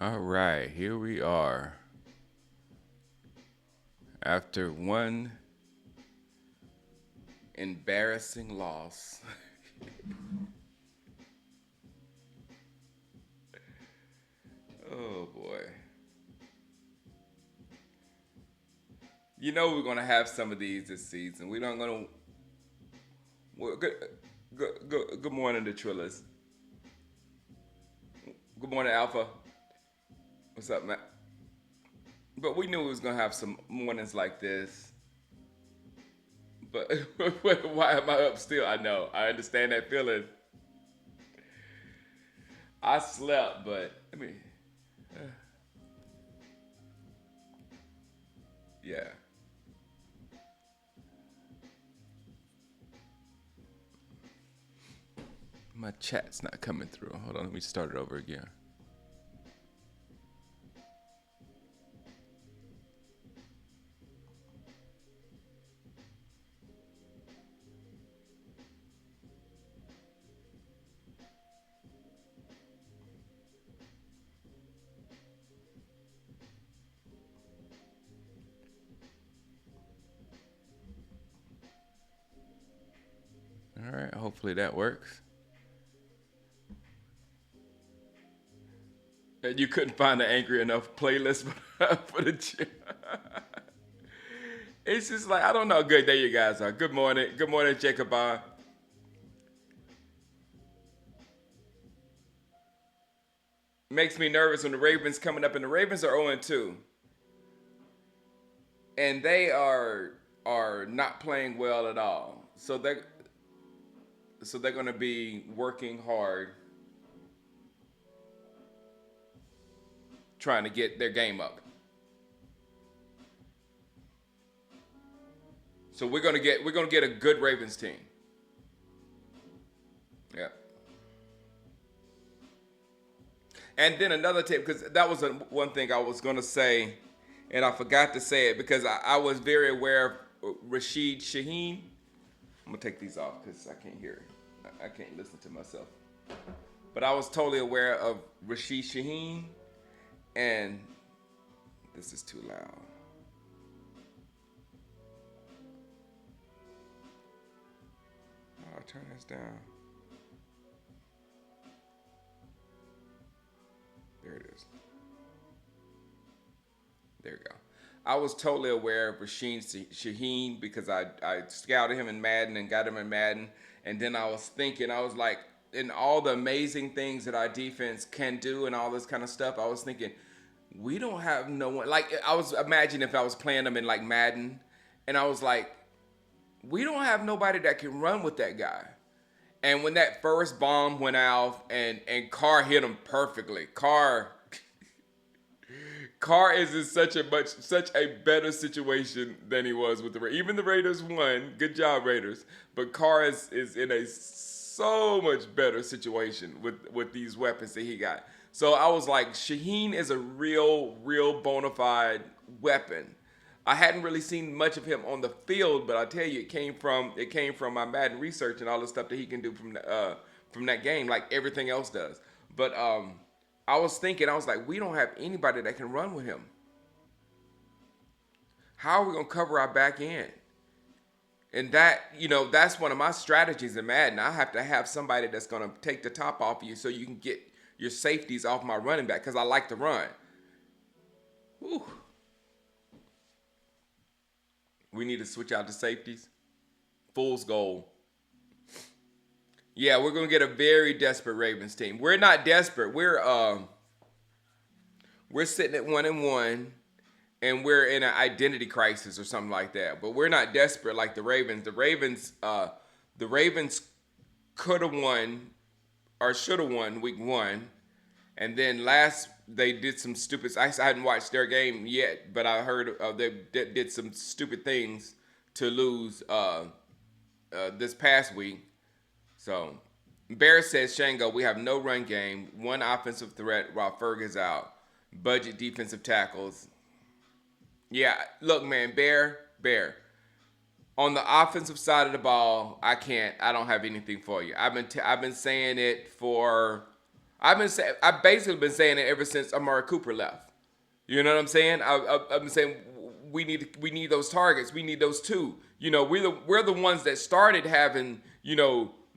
All right, here we are. After one embarrassing loss. Oh boy. You know we're gonna have some of these this season. We don't gonna. Well, good morning, the Trillas. Good morning, Alpha. What's up, man? But we knew we was gonna have some mornings like this. But why am I up still? I know. I understand that feeling. I slept, but I mean, yeah. My chat's not coming through. Hold on, let me start it over again. All right, hopefully that works. And you couldn't find an angry enough playlist for the gym. It's just like I don't know how good day you guys are. Good morning. Good morning, Jacob. Makes me nervous when the Ravens coming up, and the Ravens are 0-2, and they are not playing well at all. So they're going to be working hard trying to get their game up. So we're gonna get a good Ravens team. Yeah. And then another tip, because that was one thing I was gonna say, and I forgot to say it because I was very aware of Rashid Shaheen. I'm gonna take these off because I can't hear it. I can't listen to myself. But I was totally aware of Rashid Shaheen, and this is too loud. I'll turn this down. There it is. There we go. I was totally aware of Rasheen Shaheen because I scouted him in Madden and got him in Madden. And then I was thinking, I was like, in all the amazing things that our defense can do and all this kind of stuff, I was thinking, we don't have no one. Like, I was imagining if I was playing them in like Madden, and I was like, we don't have nobody that can run with that guy. And when that first bomb went out and Carr hit him perfectly, Carr is in such a better situation than he was with the Raiders. Even the Raiders won. Good job, Raiders. But Carr is in a so much better situation with these weapons that he got. So I was like, Shaheen is a real bona fide weapon. I hadn't really seen much of him on the field, but I tell you, it came from my Madden research and all the stuff that he can do from that game, like everything else does. But I was thinking, I was like, we don't have anybody that can run with him. How are we gonna cover our back end? And that's one of my strategies in Madden. I have to have somebody that's gonna take the top off you so you can get your safeties off my running back because I like to run. Whew. We need to switch out the safeties. Fool's goal. Yeah, we're gonna get a very desperate Ravens team. We're not desperate. We're sitting at 1-1, and we're in an identity crisis or something like that. But we're not desperate like the Ravens. The Ravens could have won or should have won week one, and then last they did some stupid. I hadn't watched their game yet, but I heard they did some stupid things to lose this past week. So, Bear says, Shango, we have no run game, one offensive threat while Ferg is out. Budget defensive tackles. Yeah, look, man, Bear. On the offensive side of the ball, I don't have anything for you. I've been saying it for. I've basically been saying it ever since Amari Cooper left. You know what I'm saying? I've been saying we need those targets. We need those two. We're the ones that started having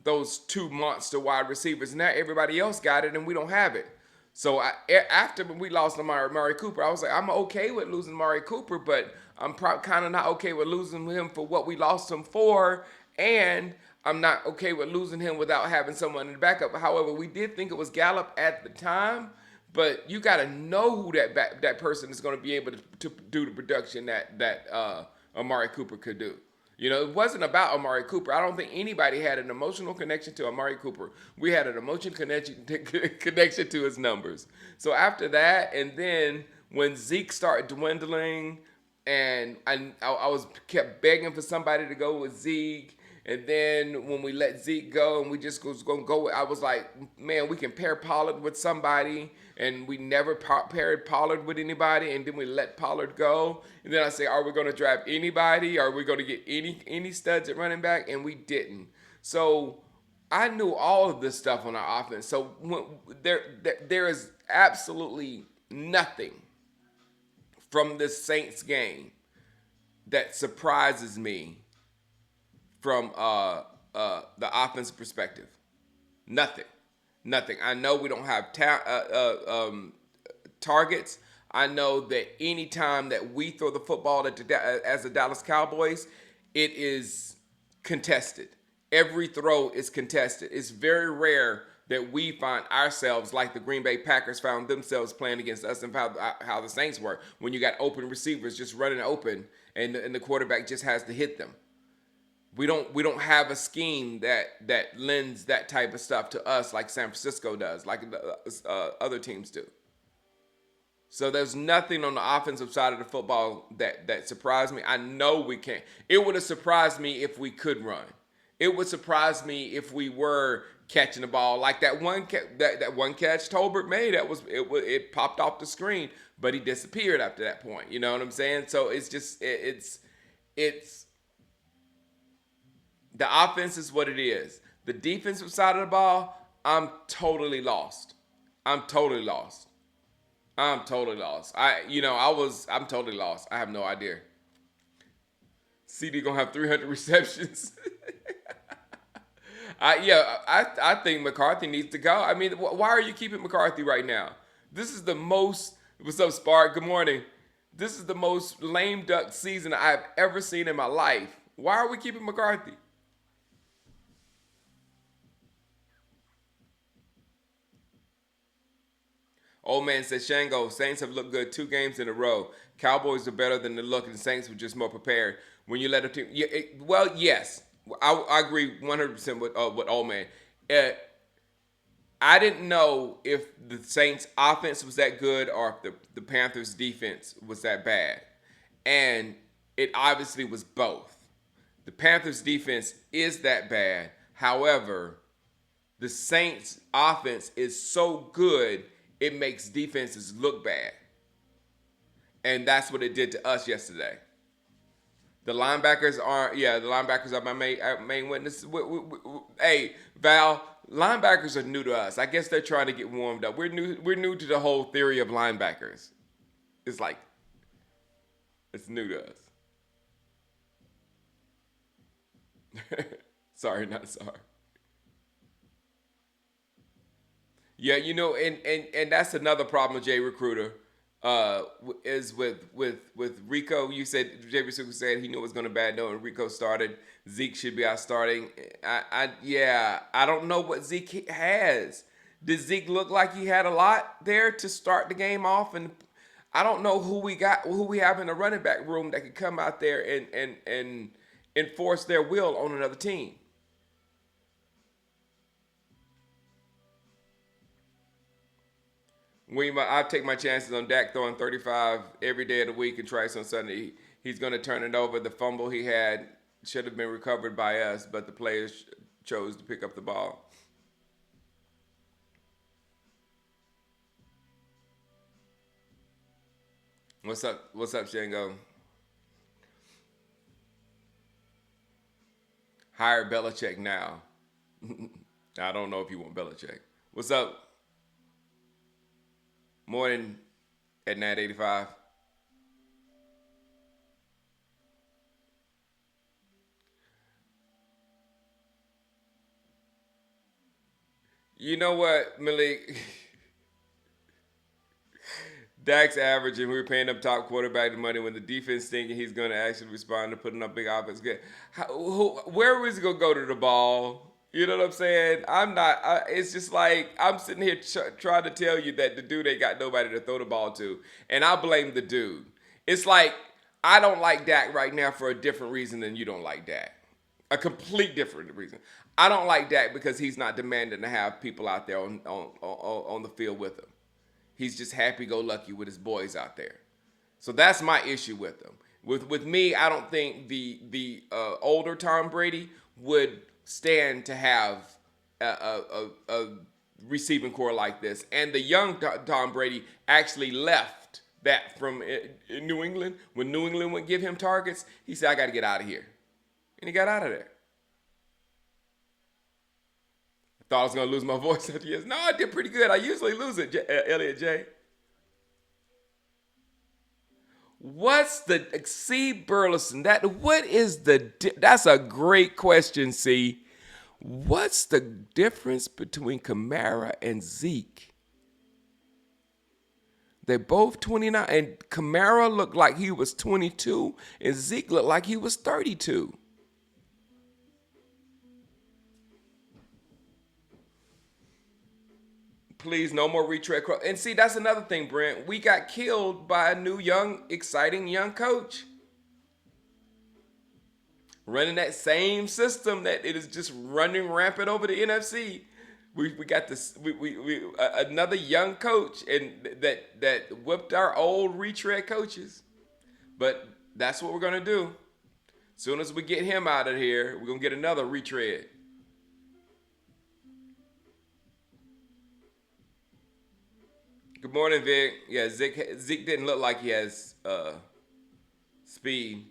those two monster wide receivers. Now everybody else got it, and we don't have it. So after we lost Amari Cooper, I was like, I'm okay with losing Amari Cooper, but I'm kind of not okay with losing him for what we lost him for, and I'm not okay with losing him without having someone in the backup. However, we did think it was Gallup at the time, but you got to know who that person is going to be able to do the production that Amari Cooper could do. It wasn't about Amari Cooper. I don't think anybody had an emotional connection to Amari Cooper. We had an emotional connection to his numbers. So after that, and then when Zeke started dwindling, and I was kept begging for somebody to go with Zeke. And then when we let Zeke go and we just was going to go, I was like, man, we can pair Pollard with somebody. And we never paired Pollard with anybody. And then we let Pollard go. And then I say, are we going to draft anybody? Are we going to get any studs at running back? And we didn't. So I knew all of this stuff on our offense. So there is absolutely nothing from this Saints game that surprises me from the offensive perspective. Nothing. I know we don't have targets. I know that any time that we throw the football as the Dallas Cowboys, it is contested. Every throw is contested. It's very rare that we find ourselves like the Green Bay Packers found themselves playing against us, and how the Saints were, when you got open receivers just running open and the quarterback just has to hit them. We don't have a scheme that lends that type of stuff to us like San Francisco does, like the other teams do. So there's nothing on the offensive side of the football that surprised me. I know we can't. It would have surprised me if we could run. It would surprise me if we were catching the ball like that one catch Tolbert made. It popped off the screen, but he disappeared after that point. You know what I'm saying? So it's just it's the offense is what it is. The defensive side of the ball, I'm totally lost. I'm totally lost. I'm totally lost. I'm totally lost. I have no idea. CD gonna have 300 receptions. I think McCarthy needs to go. I mean, why are you keeping McCarthy right now? This is the most. What's up, Spark? Good morning. This is the most lame duck season I've ever seen in my life. Why are we keeping McCarthy? Old man says, Shango, Saints have looked good 2 games in a row. Cowboys are better than the look, and Saints were just more prepared. When you let a team, yes, I agree 100% with old man. I didn't know if the Saints offense was that good or if the Panthers defense was that bad. And it obviously was both. The Panthers defense is that bad. However, the Saints offense is so good, it makes defenses look bad. And that's what it did to us yesterday. The linebackers are my main witness. Hey, Val, linebackers are new to us. I guess they're trying to get warmed up. We're new to the whole theory of linebackers. It's like, it's new to us. Sorry, not sorry. Yeah, and that's another problem with Jay Recruiter. Is with Rico. You said Jay Recruiter said he knew it was going to bad note, and Rico started. Zeke should be out starting. I don't know what Zeke has. Did Zeke look like he had a lot there to start the game off? And I don't know who we have in the running back room that could come out there and enforce their will on another team. I take my chances on Dak throwing 35 every day of the week and twice on Sunday. He's going to turn it over. The fumble he had should have been recovered by us, but the players chose to pick up the ball. What's up? What's up, Shango? Hire Belichick now. I don't know if you want Belichick. What's up? Morning at 9:85. You know what, Malik? Dak's averaging. We were paying up top quarterback the money when the defense thinking he's going to actually respond to putting up big offense. Where was he going to go to the ball? You know what I'm saying? I'm not. It's just like I'm sitting here trying to tell you that the dude ain't got nobody to throw the ball to, and I blame the dude. It's like I don't like Dak right now for a different reason than you don't like Dak. A complete different reason. I don't like Dak because he's not demanding to have people out there on the field with him. He's just happy go lucky with his boys out there. So that's my issue with him. With me, I don't think the older Tom Brady would stand to have a receiving core like this. And the young Tom Brady actually left that from in New England. When New England would give him targets, he said, "I got to get out of here," and he got out of there. Thought I was gonna lose my voice after years. No, I did pretty good. I usually lose it, Elliot J. What's the C Burleson? That's a great question, C. What's the difference between Kamara and Zeke? They're both 29, and Kamara looked like he was 22, and Zeke looked like he was 32. Please, no more retread. And see, that's another thing, Brent. We got killed by a new, young, exciting young coach. Running that same system that it is just running rampant over the NFC. We got this another young coach and that whipped our old retread coaches. But that's what we're gonna do. As soon as we get him out of here, we're gonna get another retread. Good morning, Vic. Yeah, Zeke didn't look like he has speed.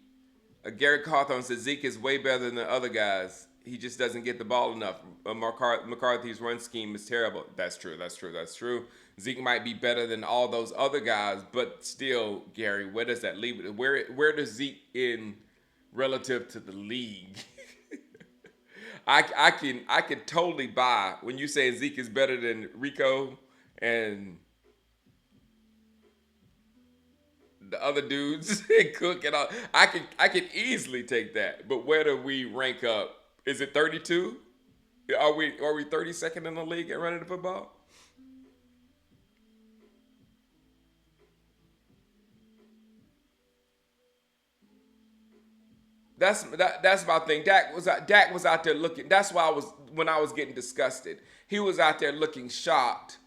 Gary Cawthorn says Zeke is way better than the other guys. He just doesn't get the ball enough. McCarthy's run scheme is terrible. That's true. That's true. That's true. Zeke might be better than all those other guys, but still, Gary, where does that leave it? Where does Zeke in relative to the league? I can totally buy when you say Zeke is better than Rico and the other dudes and Cook and all. I can easily take that. But where do we rank up? Is it 32? Are we 32nd in the league at running the football? That's my thing. Dak was out there looking. That's why I was getting disgusted. He was out there looking shocked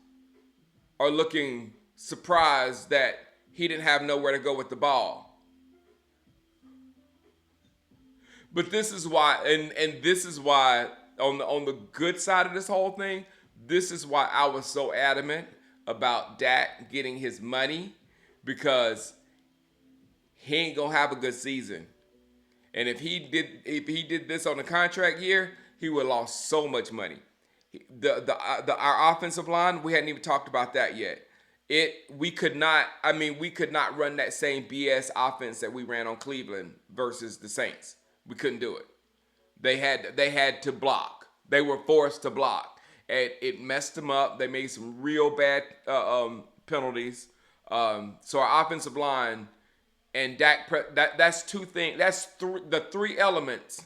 or looking surprised that he didn't have nowhere to go with the ball. But this is why, and this is why on the good side of this whole thing, this is why I was so adamant about Dak getting his money because he ain't gonna have a good season. And if he did this on a contract year, he would have lost so much money. Our offensive line, we hadn't even talked about that yet. We could not run that same BS offense that we ran on Cleveland versus the Saints. We couldn't do it. They had to block. They were forced to block, and it messed them up. They made some real bad penalties. So our offensive line and that's two things. The three elements.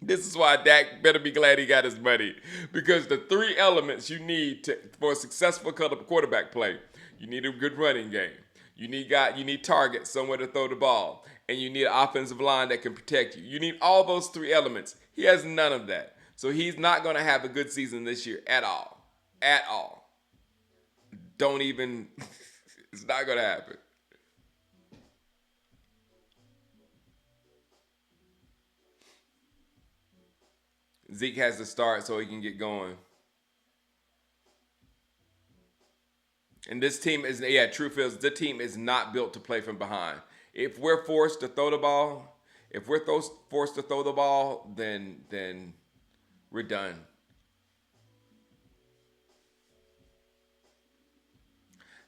This is why Dak better be glad he got his money. Because the three elements you need for a successful quarterback play. You need a good running game. You need targets, somewhere to throw the ball. And you need an offensive line that can protect you. You need all those three elements. He has none of that. So he's not going to have a good season this year at all. At all. Don't even, it's not going to happen. Zeke has to start so he can get going. And this team is, yeah, truth is, the team is not built to play from behind. If we're forced to throw the ball, forced to throw the ball, then we're done.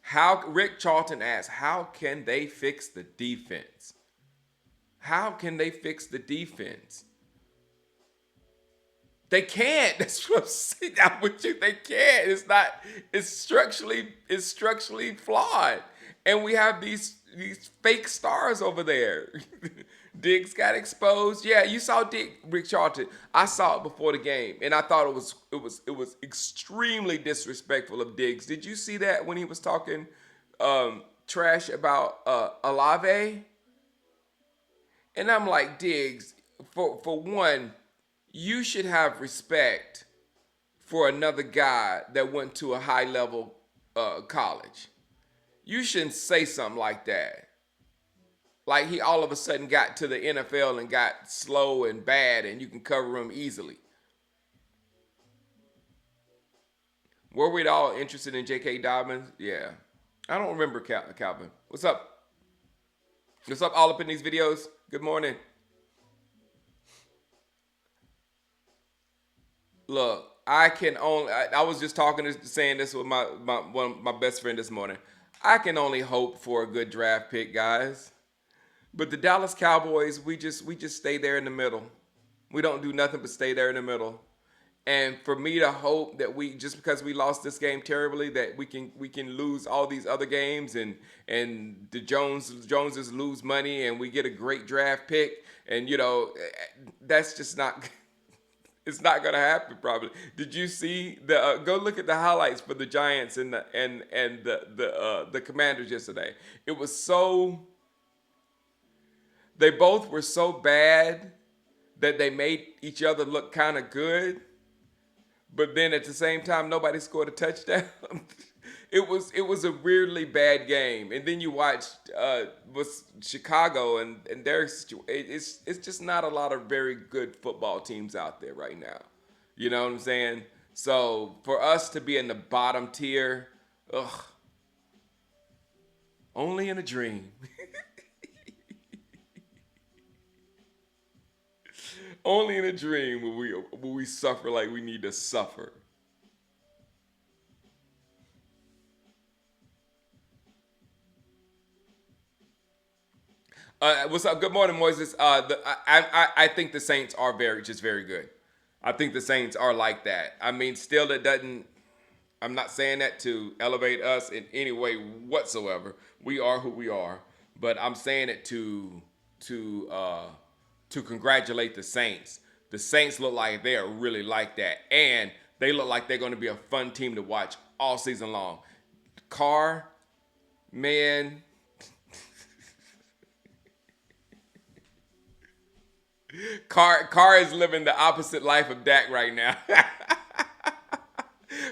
How Rick Charlton asked, how can they fix the defense? How can they fix the defense? They can't. That's what I'm saying. I'm with you. They can't. It's not. It's structurally flawed, and we have these fake stars over there. Diggs got exposed. Yeah, you saw Rick Charlton. I saw it before the game, and I thought it was extremely disrespectful of Diggs. Did you see that when he was talking trash about Olave? And I'm like, Diggs, for one, you should have respect for another guy that went to a high level college. You shouldn't say something like that. Like he all of a sudden got to the NFL and got slow and bad, and you can cover him easily. Were we at all interested in J.K. Dobbins? Yeah. I don't remember Calvin. What's up? What's up, all up in these videos? Good morning. Look, I can only. I was just saying this with my best friend this morning. I can only hope for a good draft pick, guys. But the Dallas Cowboys, we just stay there in the middle. We don't do nothing but stay there in the middle. And for me to hope that we just because we lost this game terribly that we can lose all these other games and the Joneses lose money and we get a great draft pick and that's just not it's not gonna happen probably. Did you see the go look at the highlights for the Giants and the Commanders yesterday? It was so they both were so bad that they made each other look kind of good. But then at the same time, nobody scored a touchdown. It was a weirdly bad game. And then you watched was Chicago and their it's just not a lot of very good football teams out there right now. You know what I'm saying? So for us to be in the bottom tier, ugh, only in a dream. Only in a dream will we suffer like we need to suffer. What's up? Good morning, Moises. I think the Saints are very good. I think the Saints are like that. I mean, still, it doesn't. I'm not saying that to elevate us in any way whatsoever. We are who we are, but I'm saying it to congratulate the Saints. The Saints look like they are really like that, and they look like they're going to be a fun team to watch all season long. Carr, man, Carr is living the opposite life of Dak right now.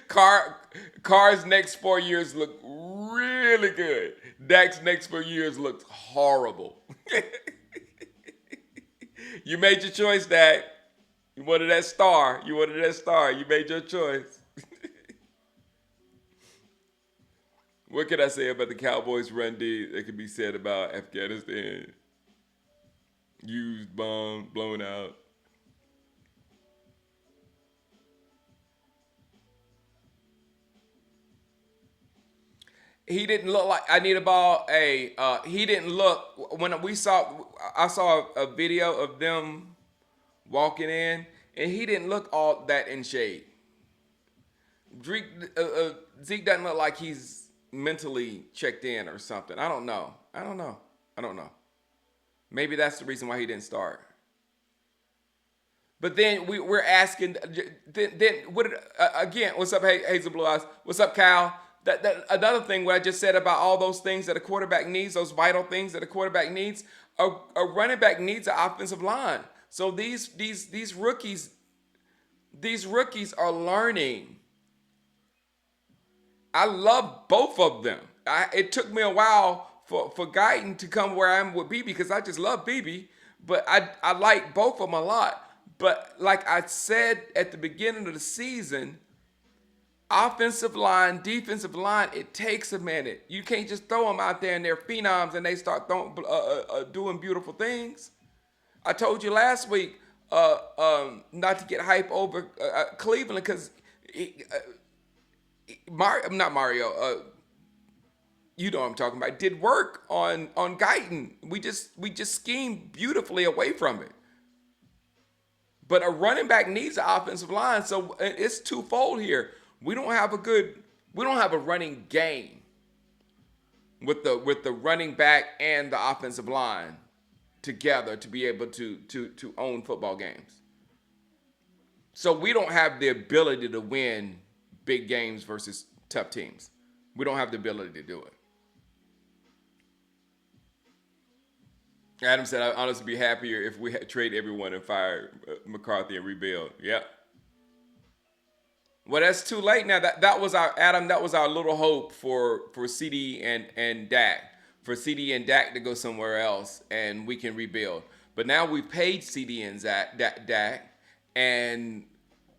Carr Carr's next 4 years look really good. Dak's next 4 years looks horrible. You made your choice, Dak. You wanted that star. You wanted that star. You made your choice. What can I say about the Cowboys' run D that can be said about Afghanistan? Used, bombed, blown out. He didn't look like I need a ball. He didn't look when we saw. I saw a video of them walking in, and he didn't look all that in shape. Zeke, Zeke doesn't look like he's mentally checked in or something. I don't know. I don't know. Maybe that's the reason why he didn't start. But then we're asking. Then what? Again, what's up, Hazel Blue Eyes? What's up, Cal? That another thing what I just said about all those things that a quarterback needs, those vital things that a quarterback needs, a running back needs an offensive line. So these rookies are learning. I love both of them. It took me a while for Guyton to come where I am with BB because I just love BB, but I like both of them a lot. But like I said at the beginning of the season, offensive line, defensive line, it takes a minute. You can't just throw them out there and they're phenoms and they start doing beautiful things. I told you last week not to get hype over Cleveland because not Mario. you know what I'm talking about, did work on Guyton. We just schemed beautifully away from it. But a running back needs an offensive line, so it's twofold here. We don't have a good, we don't have a running game with the running back and the offensive line together to be able to own football games. So we don't have the ability to win big games versus tough teams. We don't have the ability to do it. Adam said, "I'd honestly be happier if we had trade everyone and fire McCarthy and rebuild." Yep. Well, that's too late now. That was our Adam. That was our little hope for CD and Dak, for CD and Dak to go somewhere else and we can rebuild. But now we paid CD and Dak, and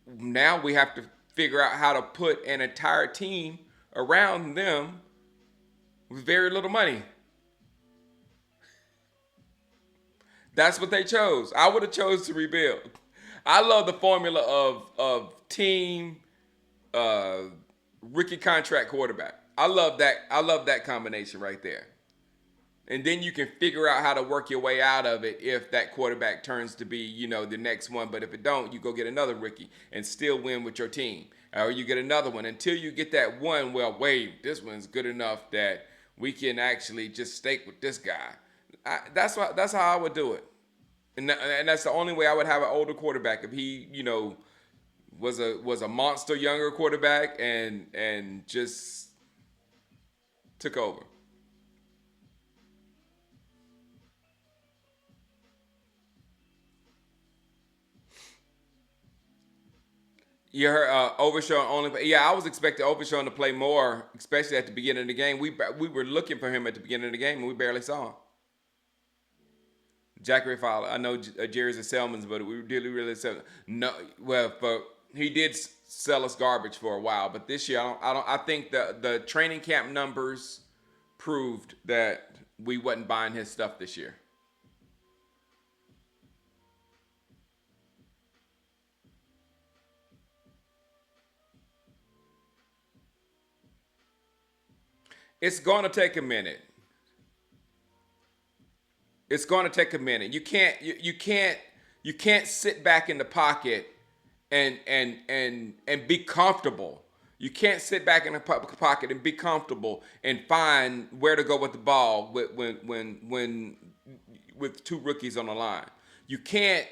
now we have to figure out how to put an entire team around them with very little money. That's what they chose. I would have chose to rebuild. I love the formula of team, rookie contract quarterback. I love that. I love that combination right there. And then you can figure out how to work your way out of it if that quarterback turns to be, the next one. But if it don't, you go get another rookie and still win with your team. Or you get another one until you get that one, well, wait, this one's good enough that we can actually just stake with this guy. That's how I would do it. And that's the only way I would have an older quarterback if he, was a monster younger quarterback and just took over. You heard Overshawn only. Yeah, I was expecting Overshawn to play more, especially at the beginning of the game. We were looking for him at the beginning of the game, and we barely saw him. Jackery Fowler. I know Jerry's a Selman's, but we really sell. No, well, but he did sell us garbage for a while. But this year, I think the training camp numbers proved that we wasn't buying his stuff this year. It's going to take a minute. It's going to take a minute. You can't sit back in the pocket and be comfortable. You can't sit back in the pocket and be comfortable and find where to go with the ball with two rookies on the line. You can't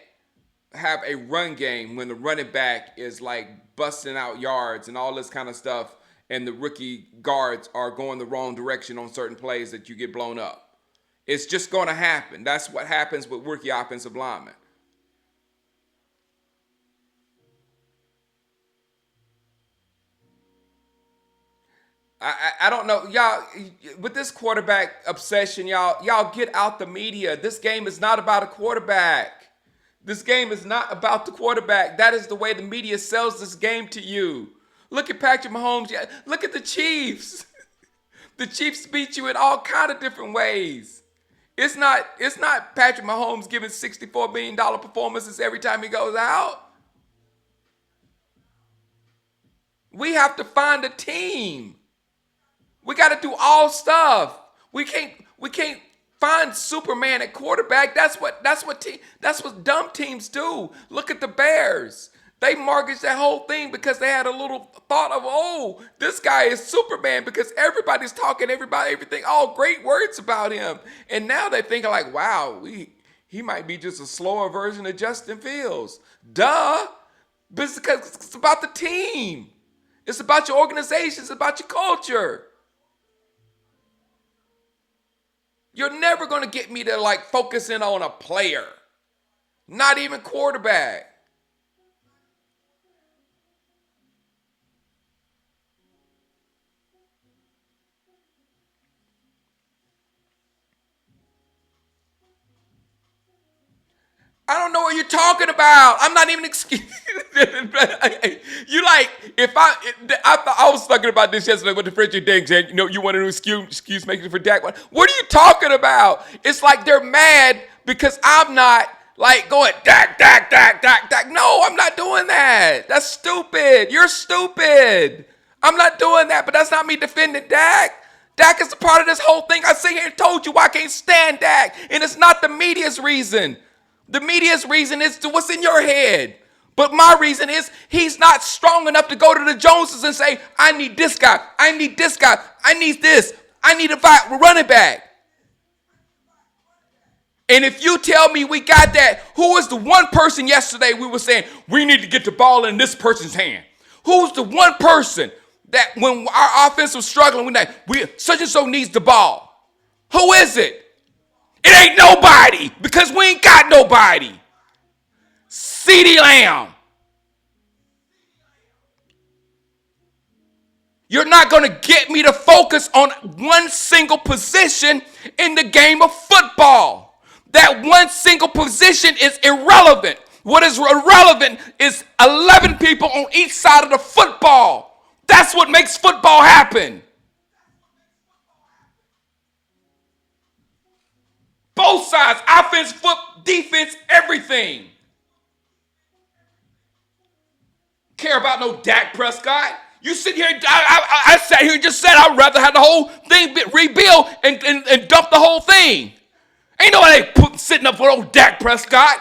have a run game when the running back is like busting out yards and all this kind of stuff, and the rookie guards are going the wrong direction on certain plays that you get blown up. It's just going to happen. That's what happens with rookie offensive linemen. I don't know, y'all. With this quarterback obsession, y'all get out the media. This game is not about a quarterback. This game is not about the quarterback. That is the way the media sells this game to you. Look at Patrick Mahomes. Yeah, look at the Chiefs. The Chiefs beat you in all kind of different ways. It's not Patrick Mahomes giving $64 million performances every time he goes out. We have to find a team. We got to do all stuff. We can't find Superman at quarterback. That's what dumb teams do. Look at the Bears. They mortgaged that whole thing because they had a little thought of, oh, this guy is Superman because everybody's talking everything, all great words about him. And now they're thinking like, wow, he might be just a slower version of Justin Fields. Duh. Because it's about the team. It's about your organization. It's about your culture. You're never going to get me to like focus in on a player. Not even quarterback. I don't know what you're talking about. I'm not even excuse. You like if I was talking about this yesterday with the Frederick Diggs and you want an excuse making for Dak. What are you talking about? It's like they're mad because I'm not like going Dak Dak Dak Dak Dak. No, I'm not doing that. That's stupid. You're stupid. I'm not doing that. But that's not me defending Dak. Dak is a part of this whole thing. I sit here and told you I can't stand Dak. And it's not the media's reason. The media's reason is to what's in your head. But my reason is he's not strong enough to go to the Joneses and say, I need this guy. I need this guy. I need this. I need a running back. And if you tell me we got that, who was the one person yesterday we were saying, we need to get the ball in this person's hand? Who's the one person that when our offense was struggling, we such and so needs the ball? Who is it? It ain't nobody because we ain't got nobody. CeeDee Lamb. You're not going to get me to focus on one single position in the game of football. That one single position is irrelevant. What is irrelevant is 11 people on each side of the football. That's what makes football happen. Both sides, offense, defense, everything. Care about no Dak Prescott. You sit here, I sat here and just said I'd rather have the whole thing rebuild and dump the whole thing. Ain't nobody sitting up for old Dak Prescott.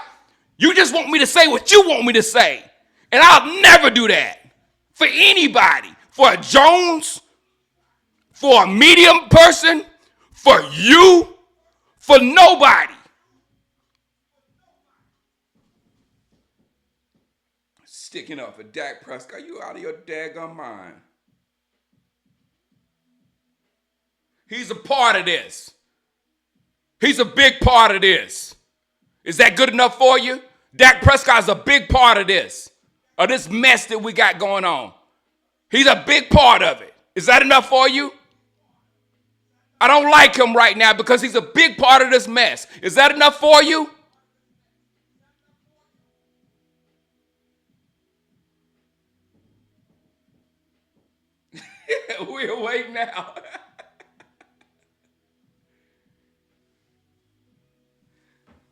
You just want me to say what you want me to say. And I'll never do that. For anybody. For a Jones. For a medium person. For you. For nobody. Sticking up for Dak Prescott. You out of your daggone mind. He's a part of this. He's a big part of this. Is that good enough for you? Dak Prescott is a big part of this mess that we got going on. He's a big part of it. Is that enough for you? I don't like him right now because he's a big part of this mess. Is that enough for you? We're awake now.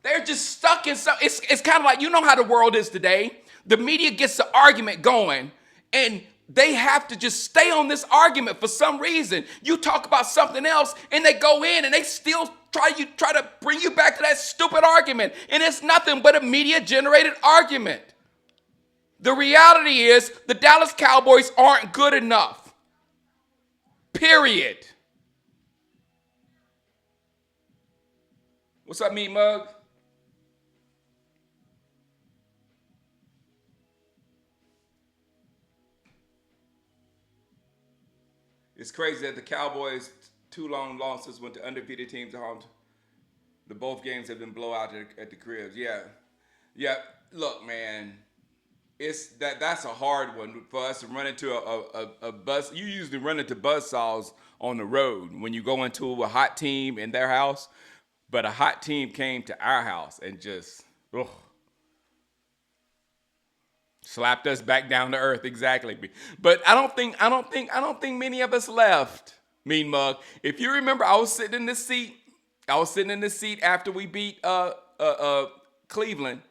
They're just stuck in some. It's kind of like, you know how the world is today. The media gets the argument going, and they have to just stay on this argument for some reason. You talk about something else, and they go in, and they still try to bring you back to that stupid argument. And it's nothing but a media-generated argument. The reality is the Dallas Cowboys aren't good enough. Period. What's up, Meat Mug? It's crazy that the Cowboys' 2 long losses went to undefeated teams at home. The both games have been blowout at the cribs. Yeah. Look, man, that's a hard one for us to run into a buzz. You usually run into buzzsaws on the road when you go into a hot team in their house, but a hot team came to our house and just slapped us back down to earth. Exactly. But I don't think many of us left. Mean Mug. If you remember, I was sitting in this seat after we beat Cleveland,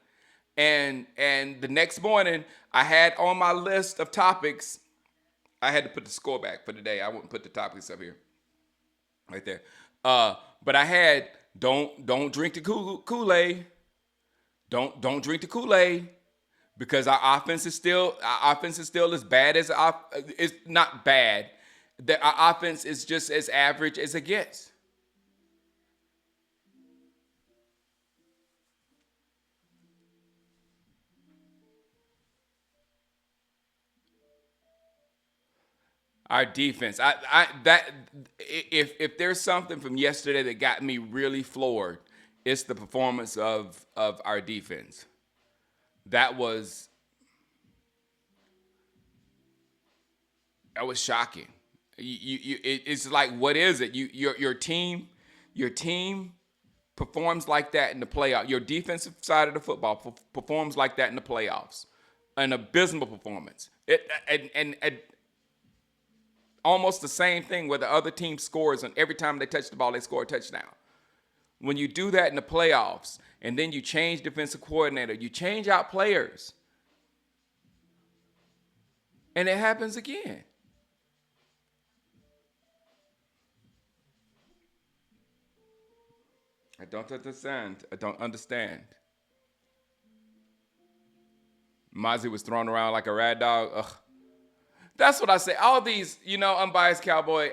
and the next morning I had on my list of topics. I had to put the score back for today. I wouldn't put the topics up here, right there. But I had don't drink the Kool-Aid. Don't drink the Kool-Aid. Because our offense is still as bad as it's not bad. Our offense is just as average as it gets. Our defense, if there's something from yesterday that got me really floored, it's the performance of our defense. That was shocking. It's like, what is it? Your team performs like that in the playoffs. Your defensive side of the football performs like that in the playoffs. An abysmal performance. And almost the same thing where the other team scores, and every time they touch the ball, they score a touchdown. When you do that in the playoffs, and then you change defensive coordinator, you change out players, and it happens again. I don't understand. I don't understand. Mozzie was thrown around like a rag dog. Ugh. That's what I say. All these, unbiased cowboy.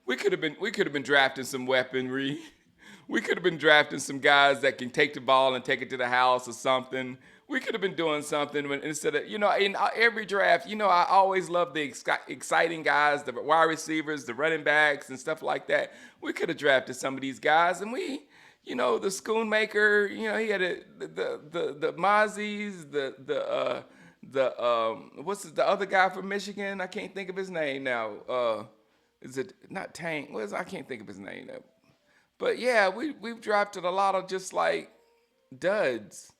We could have been drafting some weaponry. We could have been drafting some guys that can take the ball and take it to the house or something. We could have been doing something instead of, in every draft, I always love the exciting guys, the wide receivers, the running backs and stuff like that. We could have drafted some of these guys, and the Schoonmaker, he had the Mozzies, what's the other guy from Michigan? I can't think of his name now. Is it not Tank? I can't think of his name now. But yeah, we've drafted a lot of just like duds.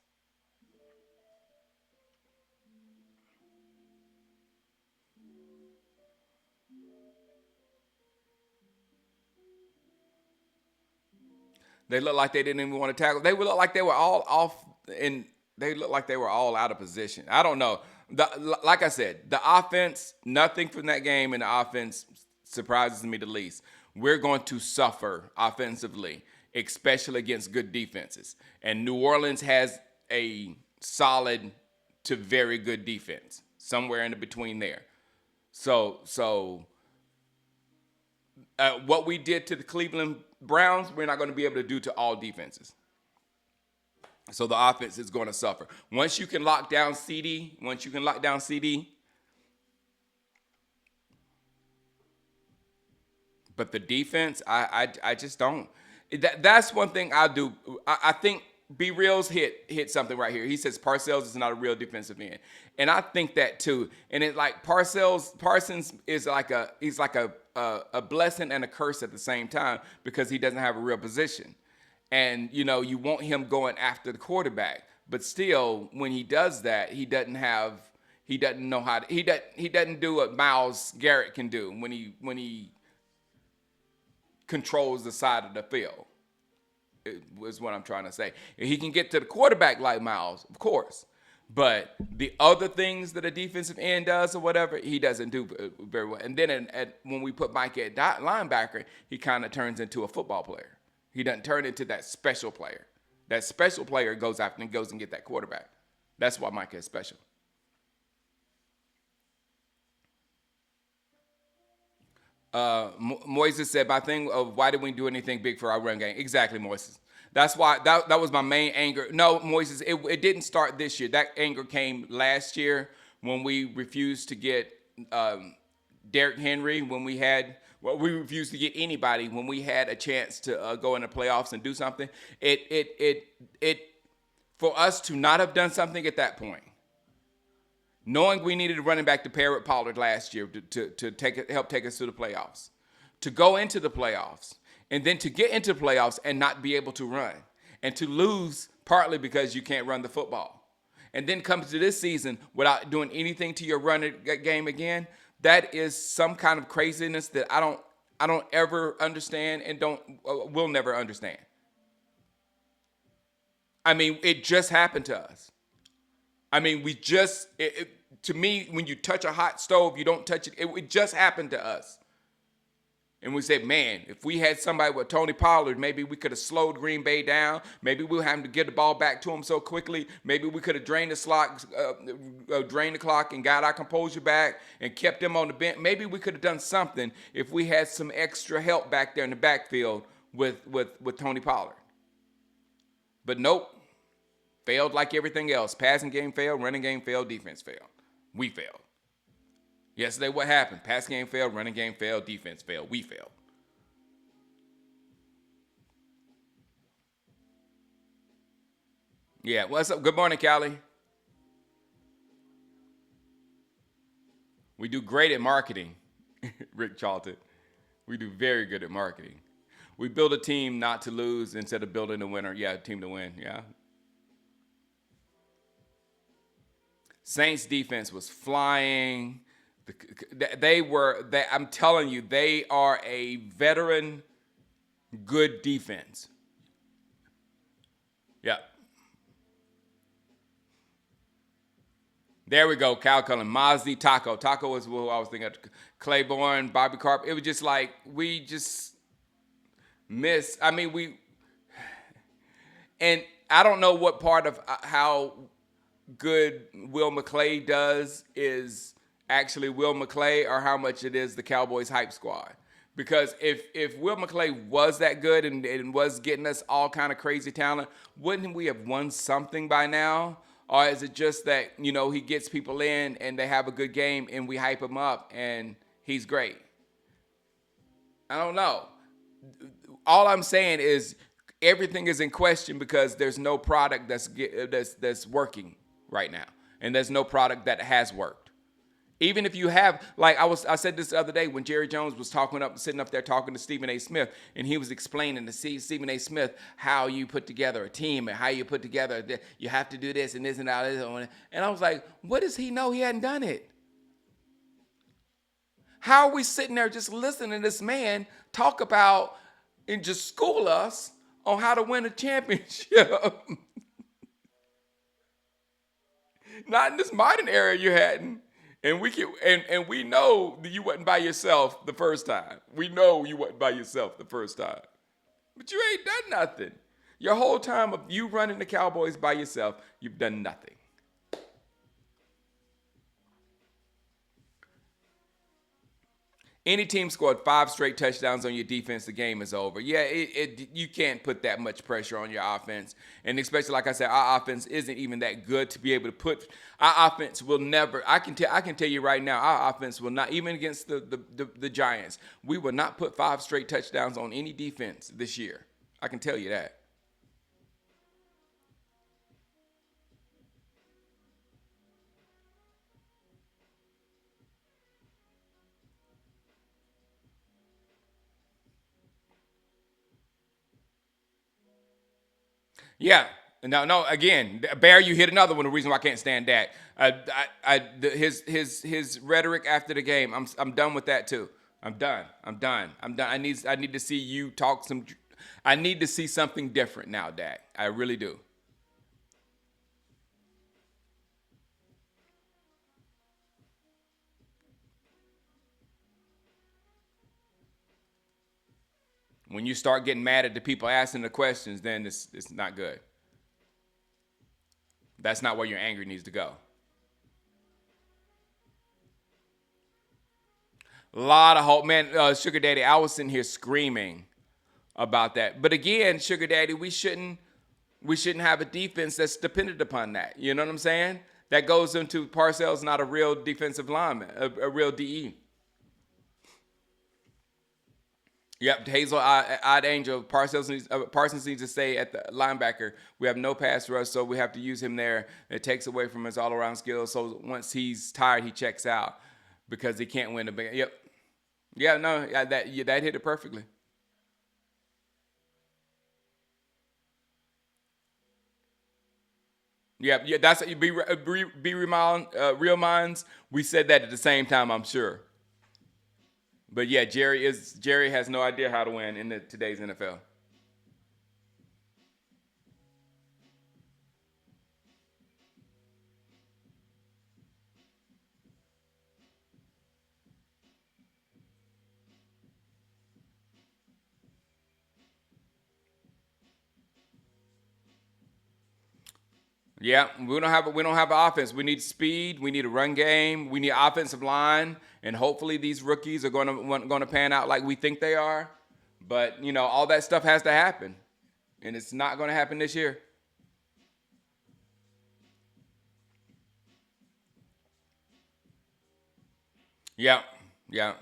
They look like they didn't even want to tackle. They would look like they were all off, and they look like they were all out of position. I don't know. Like I said, the offense, nothing from that game in the offense surprises me the least. We're going to suffer offensively, especially against good defenses. And New Orleans has a solid to very good defense, somewhere in between there. So what we did to the Cleveland Browns, we're not going to be able to do to all defenses. So the offense is going to suffer. Once you can lock down CD, but the defense, I just don't. That's one thing I do. I think B Reals hit something right here. He says Parcells is not a real defensive end, and I think that too. And it's like Parsons is he's like a blessing and a curse at the same time because he doesn't have a real position. And you want him going after the quarterback, but still, when he does that, he doesn't know how to, he doesn't do what Myles Garrett can do when he controls the side of the field. It was what I'm trying to say. He can get to the quarterback like Myles, of course, but the other things that a defensive end does or whatever, he doesn't do very well. And then when we put Mike at linebacker, he kind of turns into a football player. He doesn't turn into that special player. That special player goes after and goes and get that quarterback. That's why Mike is special. Moises said, my thing of why didn't we do anything big for our run game? Exactly, Moises. That's why that was my main anger. No, Moises, it didn't start this year. That anger came last year when we refused to get Derrick Henry we refused to get anybody when we had a chance to go in the playoffs and do something. It for us to not have done something at that point, knowing we needed a running back to pair with Pollard last year to help take us to the playoffs, to go into the playoffs, and then to get into the playoffs and not be able to run, and to lose partly because you can't run the football, and then come to this season without doing anything to your run game again. That is some kind of craziness that I don't ever understand and will never understand. I mean, it just happened to us. I mean, to me, when you touch a hot stove, you don't touch it. It just happened to us. And we said, man, if we had somebody with Tony Pollard, maybe we could have slowed Green Bay down. Maybe we were having to get the ball back to him so quickly. Maybe we could have drained the clock and got our composure back and kept them on the bench. Maybe we could have done something if we had some extra help back there in the backfield with Tony Pollard. But nope, failed like everything else. Passing game failed, running game failed, defense failed. We failed. Yesterday, what happened? Pass game failed, running game failed, defense failed. We failed. Yeah, what's up? Good morning, Callie. We do great at marketing, Rick Charlton. We do very good at marketing. We build a team not to lose instead of building a winner. Yeah, a team to win. Yeah. Saints defense was flying. I'm telling you, they are a veteran, good defense. Yeah. There we go. Cal Cullen, Mozzie, Taco. Taco was who I was thinking of. Claiborne, Bobby Carp. It was just like we just missed. I mean, and I don't know what part of how good Will McClay does is actually Will McClay or how much it is the Cowboys hype squad. Because if Will McClay was that good and was getting us all kind of crazy talent, wouldn't we have won something by now? Or is it just that, he gets people in and they have a good game and we hype him up and he's great? I don't know. All I'm saying is everything is in question because there's no product that's working right now, and there's no product that has worked. Even if you have, like I said this the other day when Jerry Jones was sitting up there talking to Stephen A. Smith, and he was explaining to Stephen A. Smith how you put together a team and how you put together, you have to do this and this and that. And I was like, what does he know? He hadn't done it. How are we sitting there just listening to this man talk about and just school us on how to win a championship? Not in this modern era you hadn't. And we know that you wasn't by yourself the first time. We know you wasn't by yourself the first time. But you ain't done nothing. Your whole time of you running the Cowboys by yourself, you've done nothing. Any team scored 5 straight touchdowns on your defense, the game is over. Yeah, you can't put that much pressure on your offense. And especially, like I said, our offense isn't even that good to be able to put. Our offense will never, I can tell you right now, our offense will not, even against the Giants, we will not put 5 straight touchdowns on any defense this year. I can tell you that. Yeah. No. Again, Bear, you hit another one. The reason why I can't stand Dak. His rhetoric after the game. I'm done with that too. I'm done. I need to see you talk some. I need to see something different now, Dak. I really do. When you start getting mad at the people asking the questions, then it's not good. That's not where your anger needs to go. A lot of hope, man. Sugar Daddy, I was sitting here screaming about that. But again, Sugar Daddy, we shouldn't have a defense that's dependent upon that. You know what I'm saying? That goes into Parcells not a real defensive lineman, a real DE. Yep, Hazel, odd angel. Parsons needs to stay at the linebacker. We have no pass rush, so we have to use him there. It takes away from his all-around skills. So once he's tired, he checks out because he can't win the big. Yep. Yeah, no, that hit it perfectly. Yeah, that's real minds. We said that at the same time, I'm sure. But yeah, Jerry has no idea how to win in today's NFL. Yeah, we don't have an offense. We need speed. We need a run game. We need offensive line, and hopefully these rookies are going to pan out like we think they are. But all that stuff has to happen, and it's not going to happen this year. Yeah, yeah.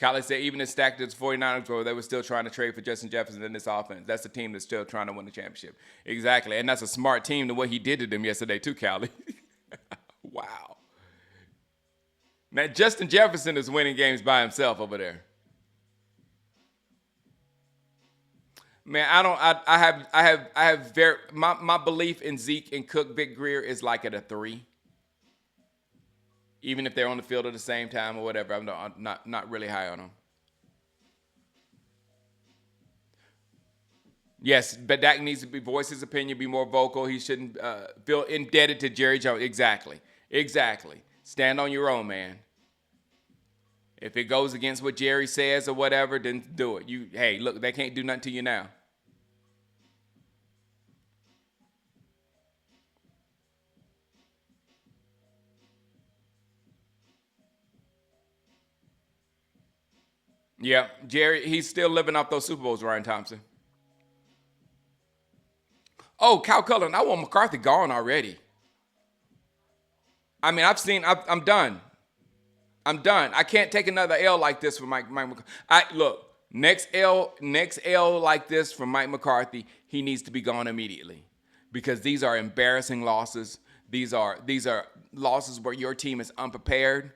Callie said even as stacked as 49ers were, they were still trying to trade for Justin Jefferson in this offense. That's a team that's still trying to win the championship. Exactly. And that's a smart team, the way he did to them yesterday too, Callie. Wow. Now Justin Jefferson is winning games by himself over there. Man, I have very my belief in Zeke and Cook Big Greer is like at a 3. Even if they're on the field at the same time or whatever, I'm not really high on them. Yes, but Dak needs to voice his opinion, be more vocal. He shouldn't feel indebted to Jerry Jones. Exactly. Stand on your own, man. If it goes against what Jerry says or whatever, then do it. Hey, look, they can't do nothing to you now. Yeah, Jerry, he's still living off those Super Bowls, Ryan Thompson. Oh, Cal Cullen, I want McCarthy gone already. I mean, I'm done. I'm done. I can't take another L like this from Mike McCarthy. Look, next L like this from Mike McCarthy, he needs to be gone immediately. Because these are embarrassing losses. These are losses where your team is unprepared.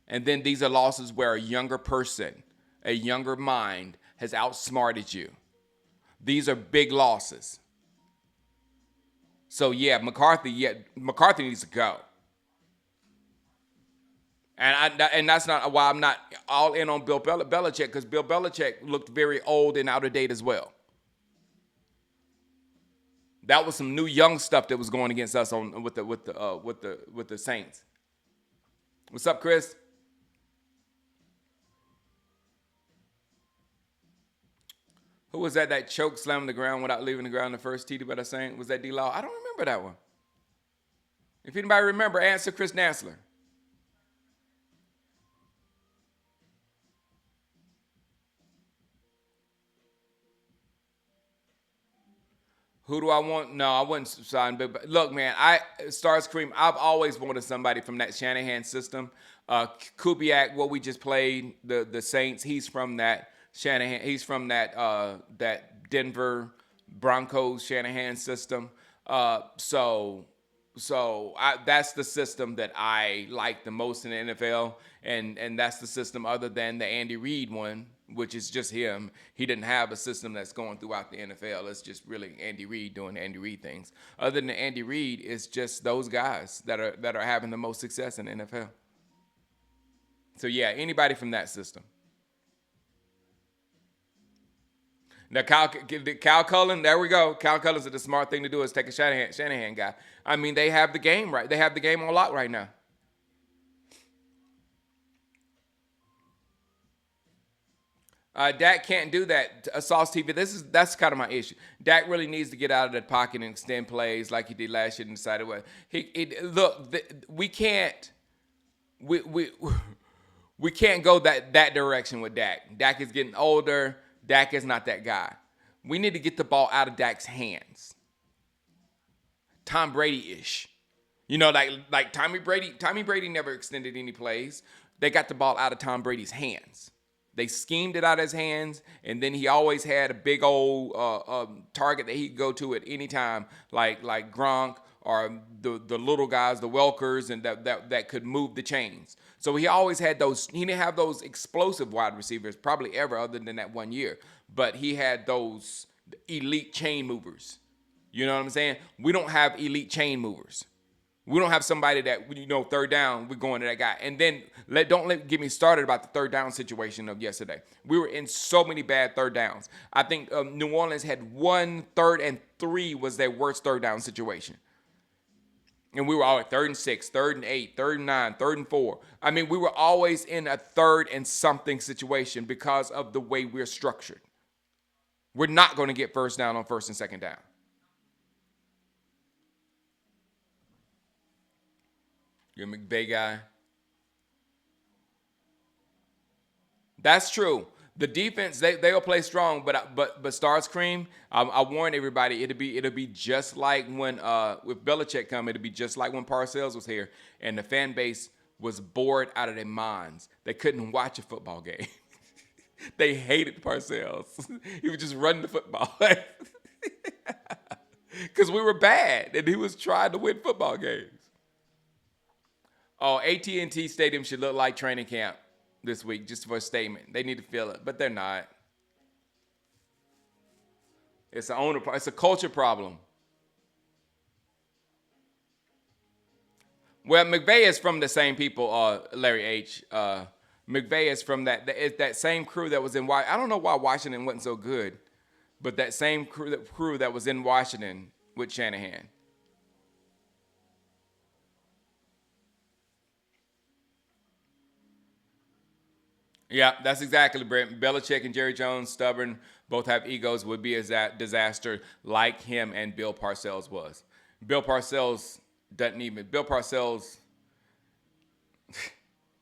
And then these are losses where a younger person, a younger mind has outsmarted you. These are big losses. So yeah, McCarthy needs to go. And that's not why I'm not all in on Bill Belichick, because Bill Belichick looked very old and out of date as well. That was some new young stuff that was going against us with the Saints. What's up, Chris? Who was that choke slammed the ground without leaving the ground the first TD by the Saints? Was that D-Law? I don't remember that one. If anybody remember, answer Chris Nassler. Who do I want? No, I wouldn't sign. But look, man, Starscream, I've always wanted somebody from that Shanahan system. Kubiak, what we just played, the Saints, he's from that Shanahan. He's from that Denver Broncos Shanahan system. So that's the system that I like the most in the NFL, and that's the system other than the Andy Reid one, which is just him. He didn't have a system that's going throughout the NFL. It's just really Andy Reid doing Andy Reid things. Other than Andy Reid, it's just those guys that are having the most success in the NFL. So yeah, anybody from that system. Now, Cal Cullen, there we go. Cal Cullen said the smart thing to do is take a Shanahan guy. I mean, they have the game right. They have the game on lock right now. Dak can't do that. Sauce TV. That's kind of my issue. Dak really needs to get out of the pocket and extend plays like he did last year and decided what we can't we can't go that direction with Dak. Dak is getting older. Dak is not that guy. We need to get the ball out of Dak's hands. Tom Brady-ish. You know, like Tommy Brady. Tommy Brady never extended any plays. They got the ball out of Tom Brady's hands. They schemed it out of his hands, and then he always had a big old target that he could go to at any time, like Gronk or the little guys, the Welkers, and that could move the chains. So he always had those. He didn't have those explosive wide receivers probably ever, other than that 1 year. But he had those elite chain movers. You know what I'm saying? We don't have elite chain movers. We don't have somebody that, third down, we're going to that guy. And then don't get me started about the third down situation of yesterday. We were in so many bad third downs. I think New Orleans had 1 3rd and 3 was their worst third down situation. And we were always 3rd and 6, 3rd and 8, 3rd and 9, 3rd and 4. I mean, we were always in a 3rd and something situation because of the way we're structured. We're not going to get first down on 1st and 2nd down. You're a McVay guy. That's true. The defense, they'll play strong, but Starscream, I warn everybody, it'll be just like when with Belichick come, it'll be just like when Parcells was here and the fan base was bored out of their minds. They couldn't watch a football game. They hated Parcells. He was just running the football. Because we were bad and he was trying to win football games. Oh, AT&T Stadium should look like training camp this week, just for a statement. They need to feel it, but they're not. It's a culture problem. Well, McVay is from the same people, Larry H. McVay is from that same crew that was in Washington. I don't know why Washington wasn't so good, but that same crew that was in Washington with Shanahan. Yeah, that's exactly Brent. Belichick and Jerry Jones, stubborn, both have egos, would be a disaster like him and Bill Parcells was. Bill Parcells,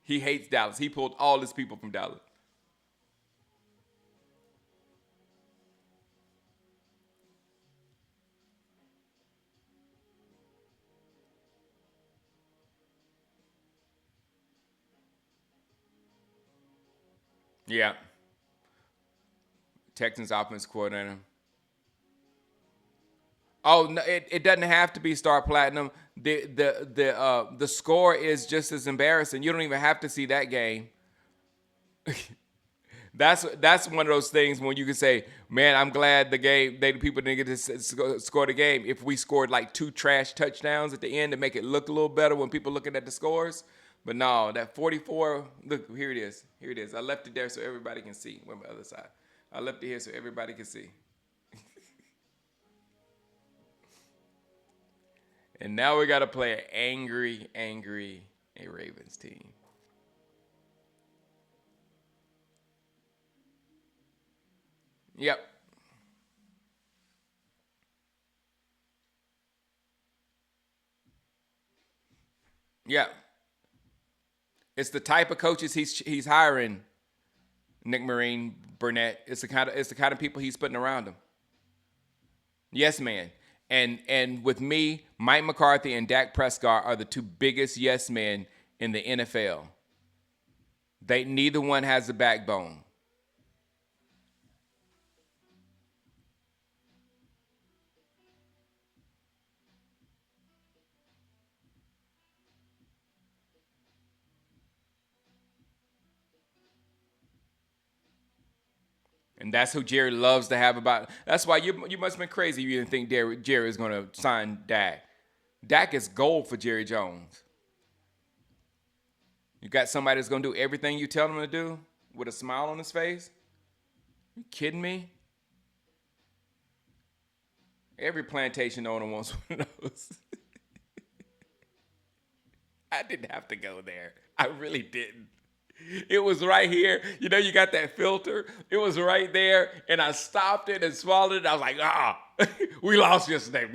he hates Dallas. He pulled all his people from Dallas. Yeah. Texans offense coordinator. Oh no, it doesn't have to be Star Platinum. The score is just as embarrassing. You don't even have to see that game. That's one of those things when you can say, "Man, I'm glad the people didn't get to score the game." If we scored like two trash touchdowns at the end to make it look a little better when people looking at the scores, but no, that 44. Look, here it is. Here it is. I left it there so everybody can see. Where's my other side? I left it here so everybody can see. And now we got to play an angry Ravens team. Yep. Yep. It's the type of coaches he's hiring. Nick Marine, Burnett. It's the kind of people he's putting around him. Yes, man. And with me, Mike McCarthy and Dak Prescott are the two biggest yes men in the NFL. They neither one has a backbone. And that's who Jerry loves to have about. That's why you must have been crazy if you didn't think Jerry is going to sign Dak. Dak is gold for Jerry Jones. You got somebody that's going to do everything you tell him to do with a smile on his face? You kidding me? Every plantation owner wants one of those. I didn't have to go there. I really didn't. It was right here. You know, you got that filter. It was right there, and I stopped it and swallowed it. I was like, we lost yesterday.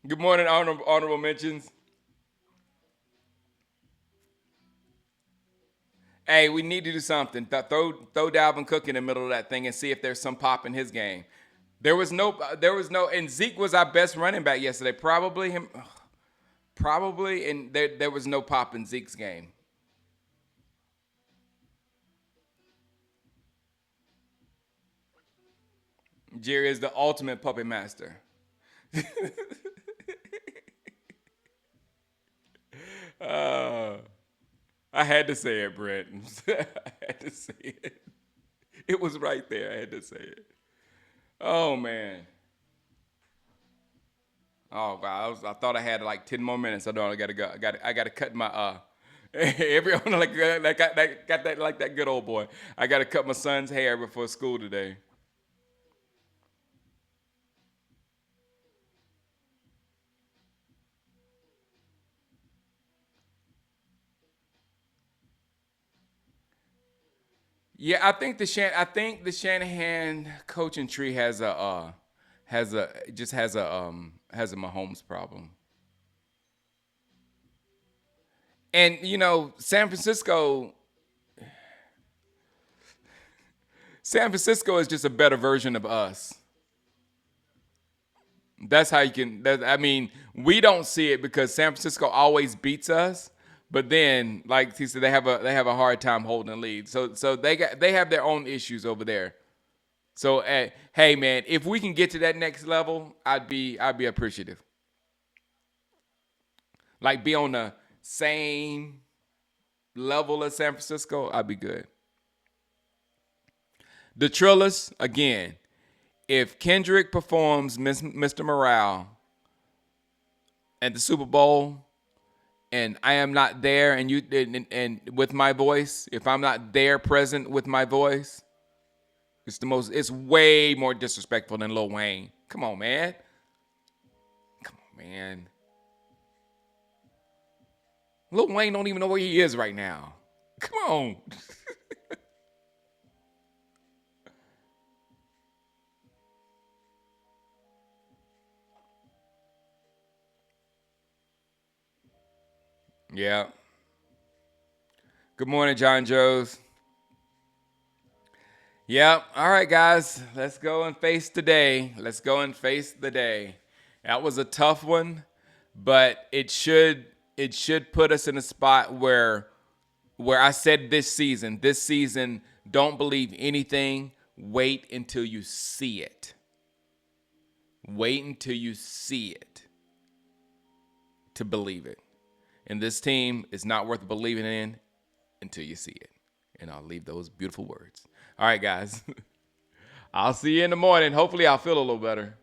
Good morning, honorable mentions. Hey, we need to do something. Throw Dalvin Cook in the middle of that thing and see if there's some pop in his game. And Zeke was our best running back yesterday. Probably, and there was no pop in Zeke's game. Jerry is the ultimate puppet master. uh, I had to say it, Brent. I had to say it. It was right there. I had to say it. Oh man. Oh wow. I thought I had like 10 more minutes. I know I gotta go. I gotta cut my everyone got that like that good old boy. I gotta cut my son's hair before school today. Yeah, I think the Shanahan coaching tree has a Mahomes problem. And you know, San Francisco is just a better version of us. That's how you can. I mean, we don't see it because San Francisco always beats us. But then, like he said, they have a hard time holding the lead. So they have their own issues over there. So hey man, if we can get to that next level, I'd be appreciative. Like be on the same level as San Francisco, I'd be good. The Trillis again. If Kendrick performs Mr. Morale at the Super Bowl, and I am not there, and with my voice, if I'm not there present with my voice, it's way more disrespectful than Lil Wayne. Come on, man. Come on, man. Lil Wayne don't even know where he is right now. Come on. Yeah. Good morning, John Joes. Yep. All right, guys. Let's go and face the day. Let's go and face the day. That was a tough one, but it should put us in a spot where I said this season, don't believe anything. Wait until you see it. Wait until you see it to believe it. And this team is not worth believing in until you see it. And I'll leave those beautiful words. All right, guys. I'll see you in the morning. Hopefully I'll feel a little better.